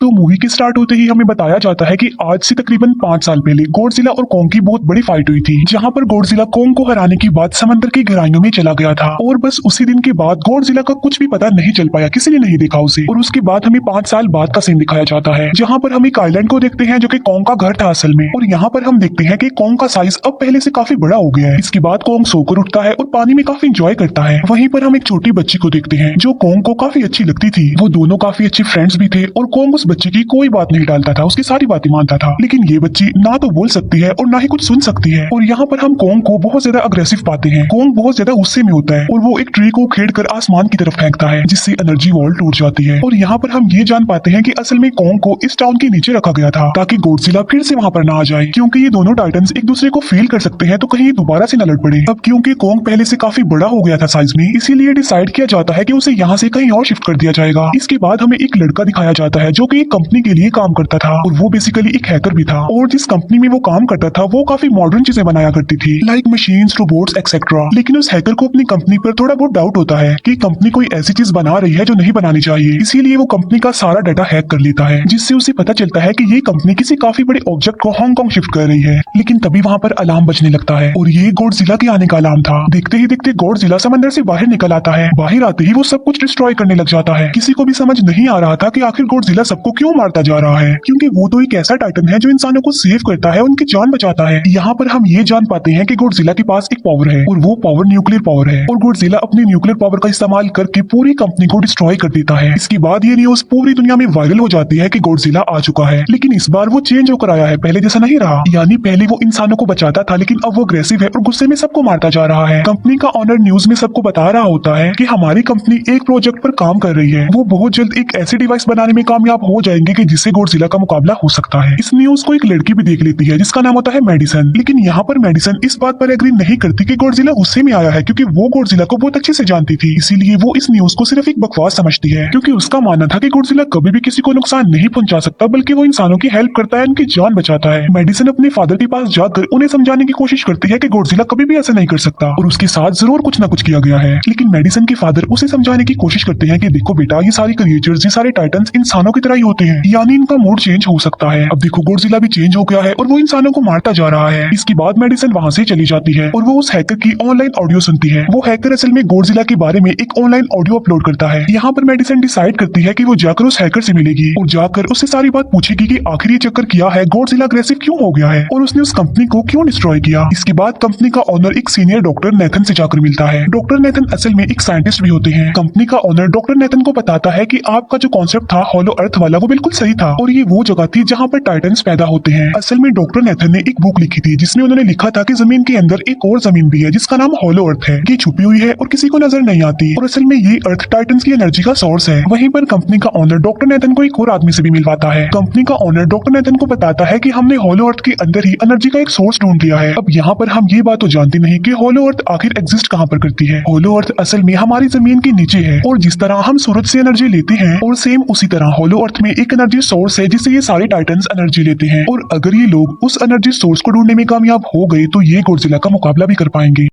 तो मूवी के स्टार्ट होते ही हमें बताया जाता है कि आज से तकरीबन 5 साल पहले गॉडजिला और कोंग की बहुत बड़ी फाइट हुई थी, जहां पर गॉडजिला कोंग को हराने के बाद समंदर की गहराइयों में चला गया था। और बस उसी दिन के बाद गॉडजिला का कुछ भी पता नहीं चल पाया, किसी ने नहीं देखा उसे। और उसके बाद हमें 5 साल बाद का सीन दिखाया जाता है, जहाँ पर हम एक आइलैंड को देखते हैं जो कि कोंग का घर था असल में। और यहाँ पर हम देखते हैं कि कोंग का साइज अब पहले से काफी बड़ा हो गया है। इसके बाद कोंग सोकर उठता है और पानी में काफी इंजॉय करता है। वहीं पर हम एक छोटी बच्ची को देखते हैं जो कोंग को काफी अच्छी लगती थी। वो दोनों काफी अच्छे फ्रेंड्स भी थे और कोंग उस बच्ची की कोई बात नहीं डालता था, उसकी सारी बातें मानता था। लेकिन ये बच्ची ना तो बोल सकती है और ना ही कुछ सुन सकती है। और यहाँ पर हम कोंग को बहुत ज्यादा अग्रेसिव पाते हैं। कोंग बहुत ज्यादा गुस्से में होता है और वो एक ट्री को खेड़ कर आसमान की तरफ फेंकता है, जिससे एनर्जी वॉल टूट जाती है। और यहाँ पर हम ये जान पाते हैं कि असल में कोंग को इस टाउन के नीचे रखा गया था ताकि गॉडजिला फिर से वहां पर ना आ जाए, क्योंकि ये दोनों टाइटन्स एक दूसरे को फील कर सकते हैं, तो कहीं ये दोबारा से न लड़ पड़े। अब क्योंकि कोंग पहले से काफी बड़ा हो गया था साइज में, इसीलिए डिसाइड किया जाता है कि उसे यहाँ से कहीं और शिफ्ट कर दिया जाएगा। इसके बाद हमें एक लड़का दिखाया जाता है जो कि एक कंपनी के लिए काम करता था और वो बेसिकली एक हैकर भी था। और जिस कंपनी में वो काम करता था वो काफी मॉडर्न चीजें बनाया करती थी, लाइक मशीन्स, रोबोट्स एक्सेट्रा। लेकिन उस हैकर को अपनी कंपनी पर थोड़ा बहुत डाउट होता है कि कंपनी कोई ऐसी चीज बना रही है जो नहीं बनानी चाहिए। इसीलिए वो कंपनी का सारा डाटा हैक कर लेता है, जिससे उसे पता चलता है कि ये कंपनी किसी काफी बड़े ऑब्जेक्ट को हांगकांग शिफ्ट कर रही है। लेकिन तभी वहाँ पर अलार्म बजने लगता है और ये गॉडजिला के आने का अलार्म था। देखते ही देखते गॉडजिला समंदर से बाहर निकल आता है। बाहर आते ही वो सब कुछ डिस्ट्रॉय करने लग जाता है। किसी को भी समझ नहीं आ रहा था कि आखिर गॉडजिला सबको क्यों मारता जा रहा है, क्योंकि वो तो एक ऐसा टाइटन है जो इंसानों को सेव करता है, उनकी जान बचाता है। यहाँ पर हम ये जान पाते हैं कि गॉडजिला के पास एक पावर है और वो पावर न्यूक्लियर पावर है। और गॉडजिला अपनी न्यूक्लियर पावर का इस्तेमाल करके पूरी कंपनी को डिस्ट्रॉय कर देता है। इसके बाद ये न्यूज पूरी दुनिया में वायरल हो जाती है कि गॉडजिला आ चुका है। लेकिन इस बार वो चेंज होकर आया है, पहले जैसा नहीं रहा। यानी पहले वो इंसानों को बचाता था, लेकिन अब वो अग्रेसिव है और गुस्से में सबको मारता जा रहा है। कंपनी का ऑनर न्यूज में सबको बता रहा होता है कि हमारी कंपनी एक प्रोजेक्ट पर काम कर रही है, वो बहुत जल्द एक ऐसी डिवाइस बनाने में कामयाब हो जाएंगे कि जिससे गॉडजिला का मुकाबला हो सकता है। इस न्यूज को एक लड़की भी देख लेती है जिसका नाम होता है मेडिसन। लेकिन यहाँ पर मेडिसन इस बात पर एग्री नहीं करती कि गॉडजिला गुस्से में आया है, क्योंकि वो गॉडजिला को बहुत अच्छे से जानती थी। इसीलिए वो इस न्यूज को सिर्फ एक बकवास समझती है, क्योंकि उसका मानना था कि गॉडजिला कभी भी किसी को नुकसान नहीं पहुंचा सकता, बल्कि वो इंसानों की हेल्प करता है, उनकी जान बचाता है। मेडिसन अपने फादर के पास जाकर उन्हें समझाने की कोशिश करती है कि गॉडजिला कभी भी ऐसा नहीं कर सकता और उसके साथ जरूर कुछ न कुछ किया गया है। लेकिन मेडिसन के फादर उसे समझाने की कोशिश करते हैं कि देखो बेटा, ये सारे क्रिएचर्स, ये सारे टाइटन्स इंसानों की तरह ही होते हैं, यानी इनका मूड चेंज हो सकता है। अब देखो गॉडजिला भी चेंज हो गया है और वो इंसानों को मारता जा रहा है। इसके बाद मेडिसन वहां से चली जाती है और वो उस हैकर की ऑनलाइन ऑडियो सुनती है। वो हैकर असल में गॉडजिला के बारे में एक ऑनलाइन ऑडियो अपलोड करता है। यहाँ पर मेडिसन डिसाइड करती है कि वो जाकर उस हैकर से मिलेगी और जाकर उससे सारी बात पूछेगी कि आखिर ये चक्कर किया है, गॉडजिला अग्रेसिव क्यों हो गया है और उसने उस कंपनी को क्यों डिस्ट्रॉय किया। इसके बाद कंपनी का ओनर एक सीनियर डॉक्टर नेथन से जाकर मिलता है। डॉक्टर नेथन असल में एक साइंटिस्ट भी होते हैं। कंपनी का ओनर डॉक्टर नेथन को बताता है कि आपका जो कॉन्सेप्ट था हॉलो अर्थ वाला, वो बिल्कुल सही था और ये वो जगह थी जहाँ पर टाइटन्स पैदा होते हैं। असल में डॉक्टर नेथन ने एक बुक लिखी थी जिसमें उन्होंने लिखा था कि जमीन के अंदर एक और जमीन भी है जिसका नाम हॉलो अर्थ है। ये छुपी हुई है और किसी को नजर नहीं आती और असल में ये अर्थ टाइटन्स की एनर्जी का सोर्स है। वहीं पर कंपनी का ओनर डॉक्टर नेथन को एक और आदमी से भी मिलवाता है। कंपनी का ओनर डॉक्टर नेथन को बताता है कि हमने हॉलो अर्थ के अंदर ही एनर्जी का एक सोर्स ढूंढ लिया है। अब यहाँ पर हम ये बात तो जानते नहीं कि हॉलो अर्थ आखिर एग्जिस्ट कहाँ पर करती है। हॉलो अर्थ असल में हमारी जमीन के नीचे है और जिस तरह हम सूरज से एनर्जी लेते हैं और सेम उसी तरह हॉलो अर्थ में एक एनर्जी सोर्स है जिससे ये सारे टाइटन्स एनर्जी लेते हैं। और अगर ये लोग उस एनर्जी सोर्स को ढूंढने में कामयाब हो गए तो ये गॉडजिला का मुकाबला भी कर पाएंगे।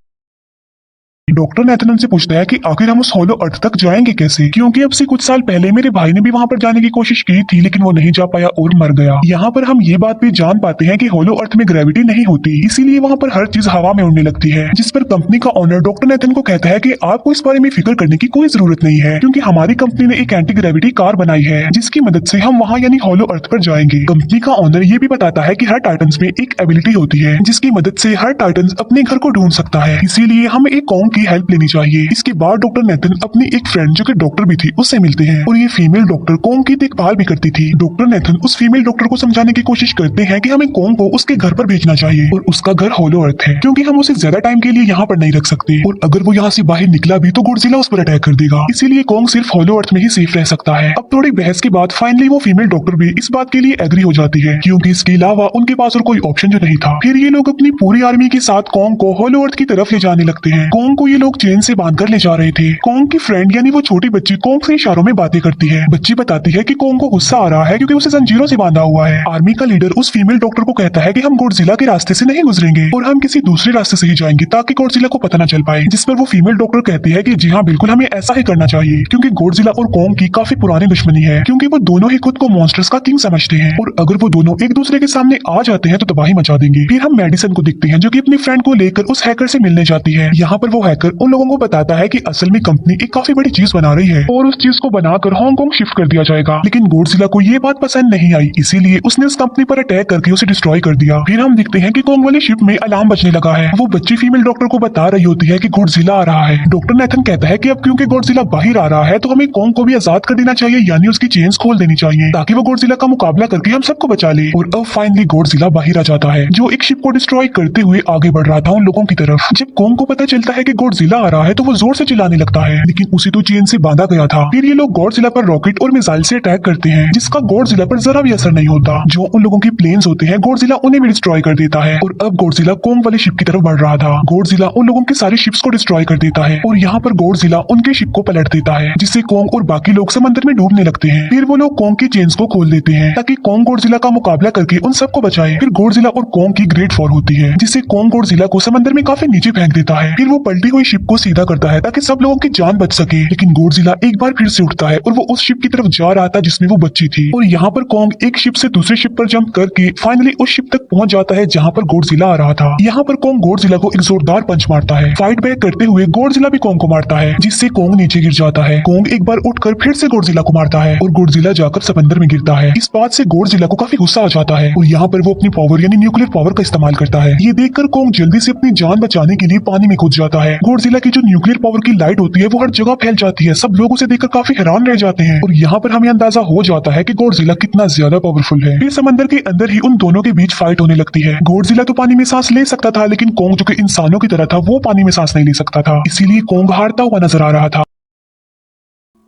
डॉक्टर नेथन उनसे पूछता है कि आखिर हम उस हॉलो अर्थ तक जाएंगे कैसे, क्योंकि अब से कुछ साल पहले मेरे भाई ने भी वहां पर जाने की कोशिश की थी लेकिन वो नहीं जा पाया और मर गया। यहाँ पर हम ये बात भी जान पाते हैं कि हॉलो अर्थ में ग्रेविटी नहीं होती, इसीलिए वहां पर हर चीज हवा में उड़ने लगती है। जिस पर कंपनी का ओनर डॉक्टर नेथन को कहता है कि आपको इस बारे में फिक्र करने की कोई जरूरत नहीं है, क्योंकि हमारी कंपनी ने एक एंटी ग्रेविटी कार बनाई है जिसकी मदद से हम वहाँ यानी हॉलो अर्थ पर जाएंगे। कंपनी का ओनर ये भी बताता है कि हर टाइटन्स में एक एबिलिटी होती है जिसकी मदद से हर टाइटन्स अपने घर को ढूंढ सकता है, इसीलिए हमें एक कोंग की हेल्प लेनी चाहिए। इसके बाद डॉक्टर नेथन अपनी एक फ्रेंड जो कि डॉक्टर भी थी उससे मिलते हैं और ये फीमेल डॉक्टर कोंग की देखभाल भी करती थी। डॉक्टर नेथन उस फीमेल डॉक्टर को समझाने की कोशिश करते हैं कि हमें कोंग को उसके घर पर भेजना चाहिए और उसका घर हॉलो अर्थ है, क्योंकि हम उसे ज्यादा टाइम के लिए यहाँ पर नहीं रख सकते और अगर वो यहाँ से बाहर निकला भी तो गॉडजिला उस पर अटैक कर देगा, इसीलिए कोंग सिर्फ हॉलो अर्थ में ही सेफ रह सकता है। अब थोड़ी बहस के बाद फाइनली वो फीमेल डॉक्टर भी इस बात के लिए एग्री हो जाती है, क्योंकि इसके अलावा उनके पास और कोई ऑप्शन जो नहीं था। फिर ये लोग अपनी पूरी आर्मी के साथ कोंग को हॉलो अर्थ की तरफ ले जाने लगते हैं। कोंग को ये लोग चेन से बांधकर ले जा रहे थे। कोंग की फ्रेंड यानी वो छोटी बच्ची कोंग से इशारों में बातें करती है। बच्ची बताती है कि कोंग को गुस्सा आ रहा है क्योंकि उसे जंजीरों से बांधा हुआ है। आर्मी का लीडर उस फीमेल डॉक्टर को कहता है कि हम गॉडजिला के रास्ते से नहीं गुजरेंगे और हम किसी दूसरे रास्ते से ही जाएंगे ताकि गॉडजिला को पता न चल पाए। जिस पर वो फीमेल डॉक्टर कहती है कि जी हाँ बिल्कुल हमें ऐसा ही करना चाहिए क्योंकि गॉडजिला और कोंग की काफी पुरानी दुश्मनी है, क्योंकि वो दोनों ही खुद को मॉन्स्टर्स का किंग समझते हैं और अगर वो दोनों एक दूसरे के सामने आ जाते हैं तो तबाही मचा देंगे। फिर हम मेडिसन को देखते हैं जो कि अपनी फ्रेंड को लेकर उस हैकर से मिलने जाती है। यहाँ पर वो हैकर उन लोगों को बताता है कि असल में कंपनी एक काफी बड़ी चीज बना रही है और उस चीज को बनाकर हांगकांग शिफ्ट कर दिया जाएगा। लेकिन गॉडजिला को ये बात पसंद नहीं आई, इसीलिए उसने उस कंपनी पर अटैक करके उसे डिस्ट्रॉय कर दिया। फिर हम देखते हैं कि कोंग वाली शिप में अलार्म बजने लगा है। वो बच्ची फीमेल डॉक्टर को बता रही होती है कि गॉडजिला आ रहा है। डॉक्टर नेथन कहता है कि अब क्योंकि गॉडजिला बाहर आ रहा है तो हमें कोंग को भी आजाद कर देना चाहिए, यानी उसकी चेन्स खोल देनी चाहिए ताकि वो गॉडजिला का मुकाबला करके हम सबको बचा ले। और अब फाइनली गॉडजिला बाहर आ जाता है जो एक शिप को डिस्ट्रॉय करते हुए आगे बढ़ रहा था उन लोगों की तरफ। जब कोंग को पता चलता है कि गॉडजिला आ रहा है तो वो जोर से चिल्लाने लगता है, लेकिन उसे तो चेन से बांधा गया था। फिर ये लोग गॉडजिला पर रॉकेट और मिसाइल से अटैक करते हैं जिसका गॉडजिला पर जरा भी असर नहीं होता। जो उन लोगों की प्लेन्स होते हैं गॉडजिला उन्हें भी डिस्ट्रॉय कर देता है और अब गॉडजिला कोंग वाली शिप की तरफ बढ़ रहा था। गॉडजिला उन लोगों की सारी शिप्स को डिस्ट्रॉय कर देता है और यहाँ पर गॉडजिला उनके शिप को पलट देता है जिससे कोंग और बाकी लोग समंदर में डूबने लगते हैं। फिर वो लोग कोंग की चेन्स को खोल देते हैं ताकि कोंग गॉडजिला का मुकाबला करके उन सबको बचाए। फिर गॉडजिला और कोंग की ग्रेट वॉर होती है जिससे कोंग गॉडजिला को समंदर में काफी नीचे फेंक देता है। फिर वो पलटी हुई शिप को सीधा करता है ताकि सब लोगों की जान बच सके, लेकिन गॉडजिला एक बार फिर से उठता है और वो उस शिप की तरफ जा रहा था जिसमें वो बच्ची थी। और यहाँ पर कोंग एक शिप से दूसरी शिप पर जंप करके फाइनली उस शिप तक पहुंच जाता है जहाँ पर गॉडजिला आ रहा था। यहाँ पर कोंग गॉडजिला को एक जोरदार पंच मारता है। फाइट बैक करते हुए गॉडजिला भी कोंग को मारता है जिससे कोंग नीचे गिर जाता है। कोंग एक बार उठकर फिर से गॉडजिला को मारता है और गॉडजिला जाकर समंदर में गिरता है। इस बात से गॉडजिला को काफी गुस्सा आ जाता है और यहाँ पर वो अपनी पावर यानी न्यूक्लियर पावर का इस्तेमाल करता है। ये देखकर कोंग जल्दी से अपनी जान बचाने के लिए पानी में कूद जाता है। गॉडजिला की जो न्यूक्लियर पावर की लाइट होती है वो हर जगह फैल जाती है। सब लोग उसे देखकर काफी हैरान रह जाते हैं और यहाँ पर हमें अंदाजा हो जाता है कि गॉडजिला कितना ज्यादा पावरफुल है। फिर समंदर के अंदर ही उन दोनों के बीच फाइट होने लगती है। गॉडजिला तो पानी में सांस ले सकता था, लेकिन कोंग जो कि इंसानों की तरह था वो पानी में सांस नहीं ले सकता था, इसीलिए कोंग हारता हुआ नजर आ रहा था।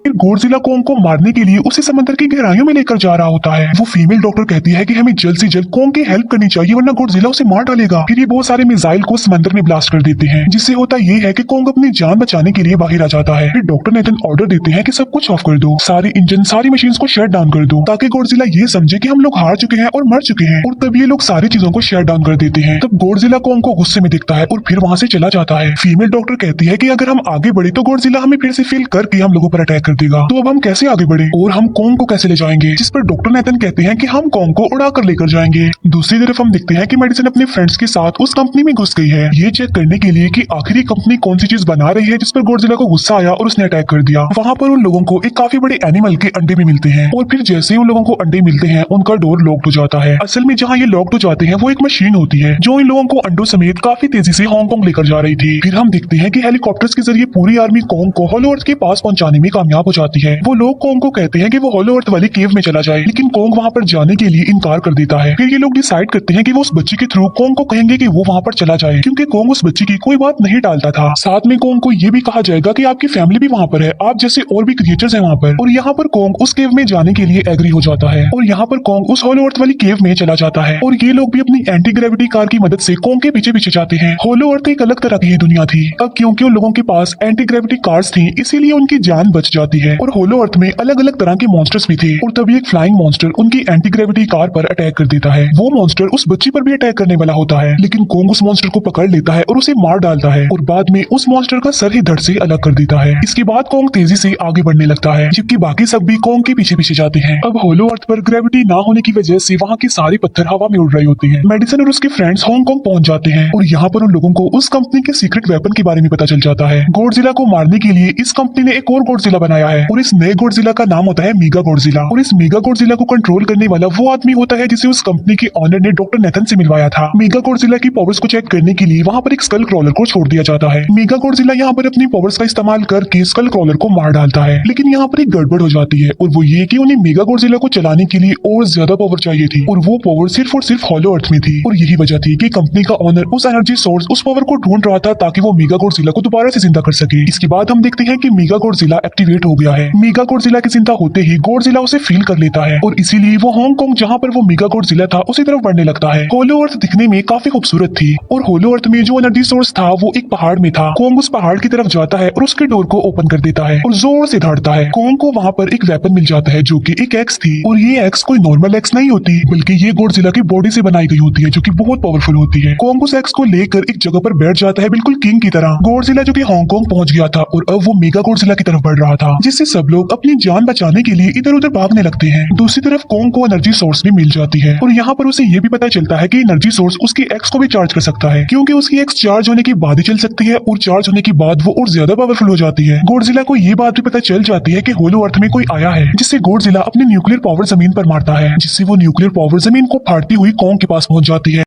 फिर गॉडजिला कोंग को मारने के लिए उसे समंदर की गहराइयों में लेकर जा रहा होता है। वो फीमेल डॉक्टर कहती है कि हमें जल्द से जल्द कोंग की हेल्प करनी चाहिए वरना गॉडजिला उसे मार डालेगा। फिर ये बहुत सारे मिसाइल को समंदर में ब्लास्ट कर देते हैं जिससे होता ये है कि कोंग अपनी जान बचाने के लिए बाहर आ जाता है। फिर डॉक्टर नेथन ऑर्डर देते हैं कि सब कुछ ऑफ कर दो, सारे इंजन सारी मशीन को शट डाउन कर दो ताकि गॉडजिला ये समझे कि हम लोग हार चुके हैं और मर चुके हैं। और तब ये लोग सारी चीजों को शट डाउन कर देते हैं। तब गॉडजिला कोंग को गुस्से में दिखता है और फिर वहां से चला जाता है। फीमेल डॉक्टर कहती है कि अगर हम आगे बढ़े तो गॉडजिला हमें फिर से फेल करके हम लोगों पर अटैक कर देगा, तो अब हम कैसे आगे बढ़े और हम कोंग को कैसे ले जाएंगे। जिस पर डॉक्टर नेथन कहते हैं कि हम कोंग को उड़ाकर लेकर जाएंगे। दूसरी तरफ हम देखते हैं कि मेडिसन अपने फ्रेंड्स के साथ उस कंपनी में घुस गई है ये चेक करने के लिए कि आखिर ये कंपनी कौन सी चीज बना रही है जिस पर गॉडजिला को गुस्सा आया और उसने अटैक कर दिया। वहाँ पर उन लोगों को एक काफी बड़े एनिमल के अंडे भी मिलते हैं और फिर जैसे ही उन लोगों को अंडे मिलते हैं उनका डोर लॉक्ड हो जाता है। असल में जहाँ ये लॉक्ड हो जाते हैं वो एक मशीन होती है जो इन लोगों को अंडों समेत काफी तेजी से हांगकांग लेकर जा रही थी। फिर हम देखते हैं कि हेलीकॉप्टर्स के जरिए पूरी आर्मी कोंग को होलो अर्थ के पास पहुंचाने में कामयाब हो जाती है। वो लोग कोंग को कहते हैं कि वो होलो अर्थ वाली केव में चला जाए, लेकिन कोंग वहाँ पर जाने के लिए इनकार कर देता है। फिर ये लोग डिसाइड करते हैं कि वो उस बच्ची के थ्रू कोंग को कहेंगे कि वो वहाँ पर चला जाए, क्योंकि कोंग उस बच्ची की कोई बात नहीं टालता था। साथ में कोंग को ये भी कहा जाएगा कि आपकी फैमिली भी वहाँ पर है, आप जैसे और भी क्रिएचर्स हैं वहाँ पर। और यहाँ पर कोंग उस केव में जाने के लिए एग्री हो जाता है और यहाँ पर कोंग उस होलो अर्थ वाली केव में चला जाता है और ये लोग भी अपनी एंटी ग्रेविटी कार की मदद से कोंग के पीछे पीछे जाते हैं। होलो अर्थ एक अलग तरह की दुनिया थी। अब क्योंकि उन लोगों के पास एंटी ग्रेविटी कार्स थी इसीलिए उनकी जान बच जाती है और होलो अर्थ में अलग अलग तरह के मॉन्स्टर्स भी थे। और तभी एक फ्लाइंग मॉन्स्टर उनकी एंटी ग्रेविटी कार पर अटैक कर देता है। वो मॉन्स्टर उस बच्ची पर भी अटैक करने वाला होता है, लेकिन कोंग उस मॉन्स्टर को पकड़ लेता है और उसे मार डालता है और बाद में उस मॉन्स्टर का सर ही धड़ से अलग कर देता है। इसके बाद कोंग तेजी से आगे बढ़ने लगता है जबकि बाकी सब भी कोंग के पीछे पीछे जाते हैं। अब होलो अर्थ पर ग्रेविटी ना होने की वजह से वहाँ के सारे पत्थर हवा में उड़ रहे होते हैं। मेडिसन और उसके फ्रेंड्स हांगकांग पहुंच जाते हैं और यहाँ पर उन लोगों को उस कंपनी के सीक्रेट वेपन के बारे में पता चल जाता है। गॉडजिला को मारने के लिए इस कंपनी ने एक और गॉडजिला बनाया है और इस नए गॉडजिला का नाम होता है मेगा गॉडजिला। और इस मेगा गॉडजिला को कंट्रोल करने वाला वो आदमी होता है जिसे उस कंपनी के ऑनर ने डॉक्टर नेथन से मिलवाया था। मेगा गॉडजिला की पावर्स को चेक करने के लिए वहाँ पर एक स्कल क्रॉलर को छोड़ दिया जाता है। मेगा गॉडजिला यहाँ पर अपनी पावर्स का इस्तेमाल करके स्कल क्रॉलर को मार डालता है, लेकिन यहाँ पर एक गड़बड़ हो जाती है और वो ये कि उन्हें मेगा गॉडजिला को चलाने के लिए और ज्यादा पावर चाहिए थी और वो पावर सिर्फ और सिर्फ होलो अर्थ में थी। और यही वजह थी कि कंपनी का ऑनर उस एनर्जी सोर्स उस पावर को ढूंढ रहा था ताकि वो मेगा गॉडजिला को दोबारा से जिंदा कर सके। इसके बाद हम देखते हैं कि मेगा गॉडजिला एक्टिवेट हो गया है। मेगा गॉडजिला की चिंता होते ही गॉडजिला उसे फील कर लेता है और इसीलिए वो हांगकांग जहाँ पर वो मेगा गॉडजिला था उसी तरफ बढ़ने लगता है। होलो अर्थ दिखने में काफी खूबसूरत थी और होलो अर्थ में जो एनर्जी सोर्स था वो एक पहाड़ में था। कोंग उस पहाड़ की तरफ जाता है और उसके डोर को ओपन कर देता है और जोर से दौड़ता है। कोंग को वहाँ पर एक वेपन मिल जाता है जो कि एक एक्स थी और ये एक्स कोई नॉर्मल एक्स नहीं होती बल्कि ये गॉडजिला की बॉडी से बनाई गई होती है जो कि बहुत पावरफुल होती है। कोंग उस एक्स को लेकर एक जगह पर बैठ जाता है बिल्कुल किंग की तरह। गॉडजिला जो कि हांगकांग पहुंच गया था और अब वो मेगा गॉडजिला की तरफ बढ़ रहा था जिससे सब लोग अपनी जान बचाने के लिए इधर उधर भागने लगते हैं। दूसरी तरफ कोंग को एनर्जी सोर्स भी मिल जाती है और यहाँ पर उसे ये भी पता चलता है कि एनर्जी सोर्स उसकी एक्स को भी चार्ज कर सकता है क्योंकि उसकी एक्स चार्ज होने के बाद ही चल सकती है और चार्ज होने के बाद वो और ज्यादा पावरफुल हो जाती है। गॉडजिला को ये बात भी पता चल जाती है कि होलो अर्थ में कोई आया है जिससे गॉडजिला अपनी न्यूक्लियर पावर जमीन पर मारता है जिससे वो न्यूक्लियर पावर जमीन को फाड़ती हुई कोंग के पास पहुंच जाती है।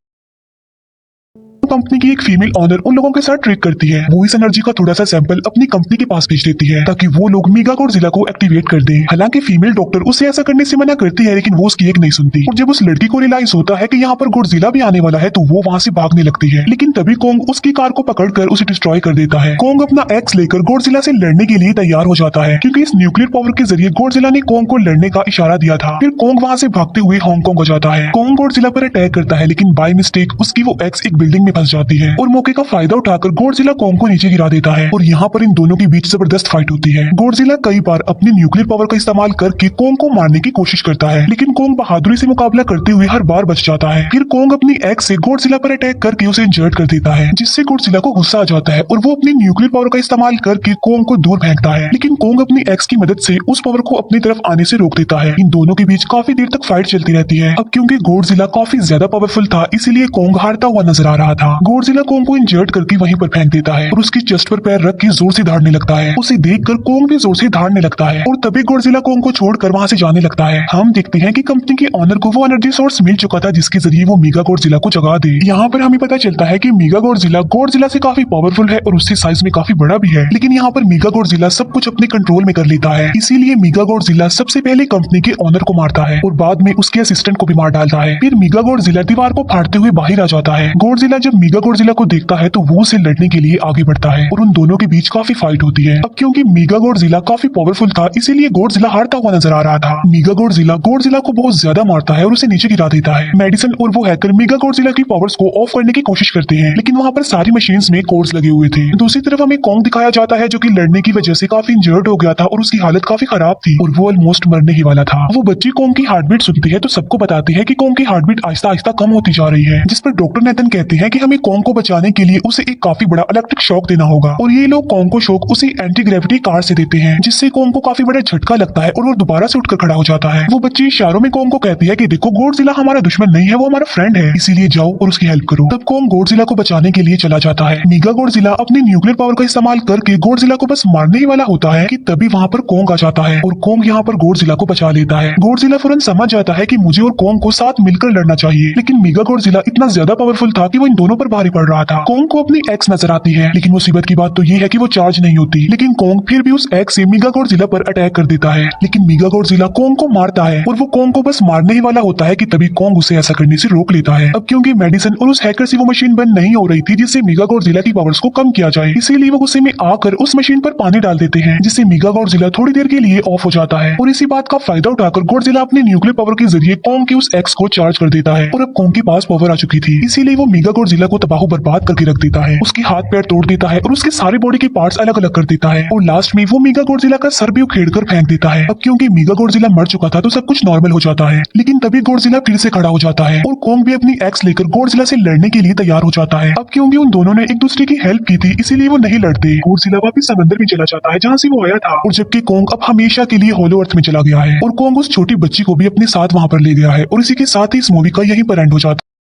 कंपनी की एक फीमेल ऑनर उन लोगों के साथ ट्रेक करती है। वो इस एनर्जी का थोड़ा सा सैंपल अपनी कंपनी के पास भेज देती है ताकि वो लोग मेगा गॉडजिला को एक्टिवेट कर दें। हालांकि फीमेल डॉक्टर उसे ऐसा करने से मना करती है लेकिन वो उसकी एक नहीं सुनती और जब उस लड़की को रियलाइज होता है कि यहाँ पर गॉडजिला भी आने वाला है तो वो वहाँ से भागने लगती है। लेकिन तभी कोंग उसकी कार को पकड़कर उसे डिस्ट्रॉय कर देता है। कोंग अपना एक्स लेकर गॉडजिला से लड़ने के लिए तैयार हो जाता है क्योंकि इस न्यूक्लियर पावर के जरिए गॉडजिला ने कोंग को लड़ने का इशारा दिया था। फिर कोंग वहाँ से भागते हुए हांगकांग हो जाता है। कोंग गॉडजिला पर अटैक करता है लेकिन बाय मिस्टेक उसकी वो एक्स एक बिल्डिंग में फंस जाती है और मौके का फायदा उठाकर गॉडजिला कोंग को नीचे गिरा देता है और यहाँ पर इन दोनों के बीच जबरदस्त फाइट होती है। गॉडजिला कई बार अपनी न्यूक्लियर पावर का इस्तेमाल करके कोंग को मारने की कोशिश करता है लेकिन कोंग बहादुरी से मुकाबला करते हुए हर बार बच जाता है। फिर कोंग अपनी एक्स से गॉडजिला पर अटैक करके उसे इंजर्ड कर देता है जिससे गॉडजिला को गुस्सा आ जाता है और वो अपनी न्यूक्लियर पावर का इस्तेमाल करके कोंग को दूर फेंकता है लेकिन कोंग अपनी एक्स की मदद से उस पावर को अपनी तरफ आने से रोक देता है। इन दोनों के बीच काफी देर तक फाइट चलती रहती है। अब क्योंकि गॉडजिला काफी ज्यादा पावरफुल था इसीलिए कोंग हारता हुआ नजर आ रहा था। गॉडजिला कोंग को इंजर्ड करके वहीं पर फेंक देता है और उसकी चेस्ट पर पैर रख के जोर से दहाड़ने लगता है। उसे देखकर कोंग भी जोर से दहाड़ने लगता है और तभी गॉडजिला कोंग को छोड़कर वहां से जाने लगता है। हम देखते हैं कि कंपनी के ऑनर को वो एनर्जी सोर्स मिल चुका था जिसके जरिए वो मेगा गॉडजिला को जगा दे। यहाँ पर हमें पता चलता है कि मेगा गॉडजिला से काफी पावरफुल है और उससे साइज में काफी बड़ा भी है लेकिन यहाँ पर मेगा गॉडजिला सब कुछ अपने कंट्रोल में कर लेता है। इसीलिए मेगा गॉडजिला सबसे पहले कंपनी के ऑनर को मारता है और बाद में उसके असिस्टेंट को भी मार डालता है। फिर मेगा गॉडजिला दीवार को फाड़ते हुए बाहर आ जाता है। गॉडजिला जब मेगा गॉडजिला को देखता है तो वो उसे लड़ने के लिए आगे बढ़ता है और उन दोनों के बीच काफी फाइट होती है। अब क्योंकि मेगा गॉडजिला काफी पावरफुल था इसीलिए गॉडजिला हारता हुआ नजर आ रहा था। मेगा गॉडजिला को बहुत ज्यादा मारता है और उसे नीचे गिरा देता है। मेडिसन और वो हैकर मेगा गॉडजिला की पावर्स को ऑफ करने की कोशिश करते हैं लेकिन वहाँ पर सारी मशीन्स में कोड्स लगे हुए थे। दूसरी तरफ हमें कोंग दिखाया जाता है जो कि लड़ने की वजह से काफी इंजर्ड हो गया था और उसकी हालत काफी खराब थी और वो ऑलमोस्ट मरने ही वाला था। वो बच्ची कोंग की हार्ट बीट सुनती है तो सबको बताती है कि कोंग की हार्ट बीट आहिस्ता आहिस्ता कम होती जा रही है जिस पर डॉक्टर नेथन कहते हैं कि हमें कोंग को बचाने के लिए उसे एक काफी बड़ा इलेक्ट्रिक शॉक देना होगा और ये लोग कोंग को शॉक उसे एंटी ग्रेविटी कार से देते हैं जिससे कोंग को काफी बड़ा झटका लगता है और वो दोबारा से उठकर खड़ा हो जाता है। वो बच्ची इशारों में कोंग को कहती है कि देखो गॉडजिला हमारा दुश्मन नहीं है वो हमारा फ्रेंड है इसीलिए जाओ और उसकी हेल्प करो। तब कोंग गॉडजिला को बचाने के लिए चला जाता है। मेगा गॉडजिला अपनी न्यूक्लियर पावर का इस्तेमाल करके गॉडजिला को बस मारने ही वाला होता है कि तभी वहाँ पर कोंग आ जाता है और कोंग यहाँ पर गॉडजिला को बचा लेता है। गॉडजिला फौरन समझ जाता है कि मुझे और कोंग को साथ मिलकर लड़ना चाहिए लेकिन मेगा गॉडजिला इतना ज्यादा पावरफुल था कि वो इन दोनों पर भारी पड़ रहा था। कोंग को अपनी एक्स नजर आती है लेकिन मुसीबत की बात तो ये है कि वो चार्ज नहीं होती लेकिन कोंग फिर भी उस एक्स से मेगा गॉडजिला पर अटैक कर देता है लेकिन मेगा गॉडजिला कोंग को मारता है और वो कोंग को बस मारने ही वाला होता है कि तभी कोंग उसे ऐसा करने से रोक लेता है। अब क्योंकि मेडिसन और उस हैकर से वो मशीन बंद नहीं हो रही थी जिससे मेगा गॉडजिला की पावर्स को कम किया जाए इसीलिए वो गुस्से में आकर उस मशीन पर पानी डाल देते हैं जिससे मेगा गॉडजिला थोड़ी देर के लिए ऑफ हो जाता है और इसी बात का फायदा उठाकर गॉडजिला अपने न्यूक्लियर पावर के जरिए कोंग के उस एक्स को चार्ज कर देता है और अब कोंग के पास पावर आ चुकी थी इसीलिए वो मेगा गॉडजिला को तबाह बर्बाद करके रख देता है। उसके हाथ पैर तोड़ देता है और उसके सारे बॉडी के पार्ट्स अलग अलग कर देता है और लास्ट में वो मेगा गॉडजिला का सर भी उखेड़ कर फेंक देता है। अब क्योंकि मेगा गॉडजिला मर चुका था तो सब कुछ नॉर्मल हो जाता है लेकिन तभी गॉडजिला फिर से खड़ा हो जाता है और कोंग भी अपनी एक्स लेकर गॉडजिला से लड़ने के लिए तैयार हो जाता है। अब क्योंकि उन दोनों ने एक दूसरे की हेल्प की थी इसीलिए वो नहीं लड़ते। गॉडजिला वापस समंदर में चला जाता है जहाँ से वो आया था और जबकि कोंग अब हमेशा के लिए होलो अर्थ में चला गया है और कोंग उस छोटी बच्ची को भी अपने साथ वहाँ पर ले गया है और इसी के साथ ही इस मूवी का यहीं पर एंड हो जाता है।